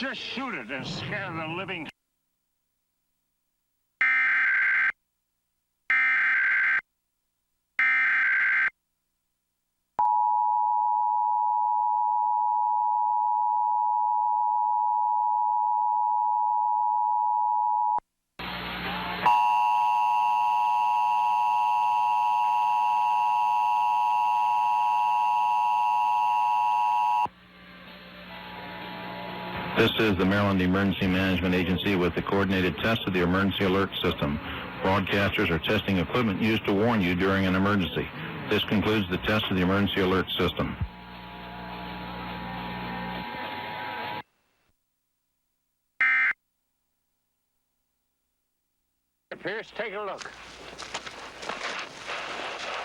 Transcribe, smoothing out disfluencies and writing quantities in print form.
Just shoot it and scare the living... This is the Maryland Emergency Management Agency with the coordinated test of the emergency alert system. Broadcasters are testing equipment used to warn you during an emergency. This concludes the test of the emergency alert system. Pierce, take a look.